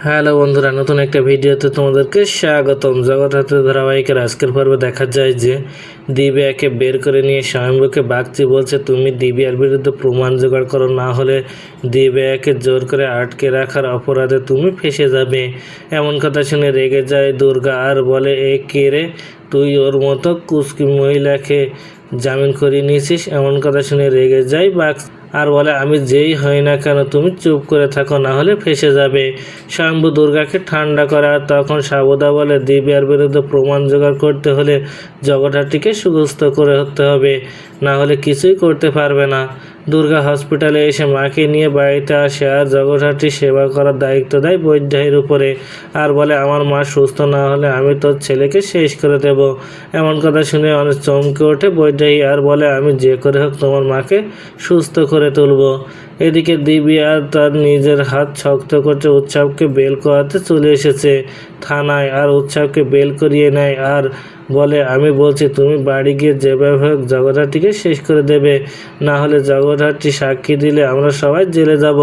Hello বন্ধুরা, নতুন একটা ভিডিওতে তোমাদেরকে স্বাগতম। জগদ্ধাত্রী ধারাবাহিকের আজকের পর্বে দেখা যায় যে দিব্যাকে বের করে নিয়ে স্বয়ম্ভুকে বাগচি বলছে, তুমি দিব্যার বিরুদ্ধে প্রমাণ জোগাড় করো, না হলে দিব্যাকে জোর করে আটকে রাখার অপরাধে তুমি ফেঁসে যাবে। এমন কথা শুনে রেগে যায় দুর্গা আর বলে, এ কে রে, তুই ওর মতো কুচকি মহিলাকে জামিন করিয়ে নিয়েছিস? এমন কথা শুনে রেগে যায় বাগচি আর বলে, আমি যেই হই না কেন তুমি চুপ করে থাকো, না হলে ফেঁসে যাবে। স্বয়ম্ভু দুর্গাকে ঠান্ডা করে আর তখন সাবুদা বলে, দিব্যার বিরুদ্ধে প্রমাণ জোগাড় করতে হলে জগদ্ধাত্রীকে সুস্থ করে হতে হবে, না হলে কিছুই করতে পারবে না। দুর্গা হসপিটালে এসে মাকে নিয়ে বাড়িতে আসে আর জগদ্ধাত্রীর সেবা করার দায়িত্ব দেয় বৈদ্যাহীর উপরে আর বলে, আমার মা সুস্থ না হলে আমি তোর ছেলেকে শেষ করে দেব। এমন কথা শুনে অনেক চমকে ওঠে বৈদ্যাহী আর বলে, আমি যে করে হোক তোমার মাকে সুস্থ করে তুলব। এদিকে দিব্যা তার নিজের হাত শক্ত করতে উৎসবকে বেল করাতে চলে এসেছে থানায় আর উৎসবকে বেল করিয়ে নেয় আর বলে, আমি বলছি তুমি বাড়ি গিয়ে যেভাবে হোক জগদ্ধাত্রীকে শেষ করে দেবে, না হলে জগদ্ধাত্রী সাক্ষী দিলে আমরা সবাই জেলে যাব,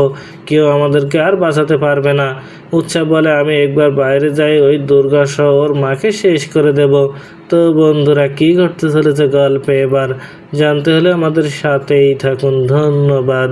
কেউ আমাদেরকে আর বাঁচাতে পারবে না। উৎসব বলে, আমি একবার বাইরে যাই, ওই দুর্গা সহ ওর মাকে শেষ করে দেব। তো বন্ধুরা, কী ঘটতে চলেছে গল্পে এবার জানতে হলে আমাদের সাথেই থাকুন। ধন্যবাদ।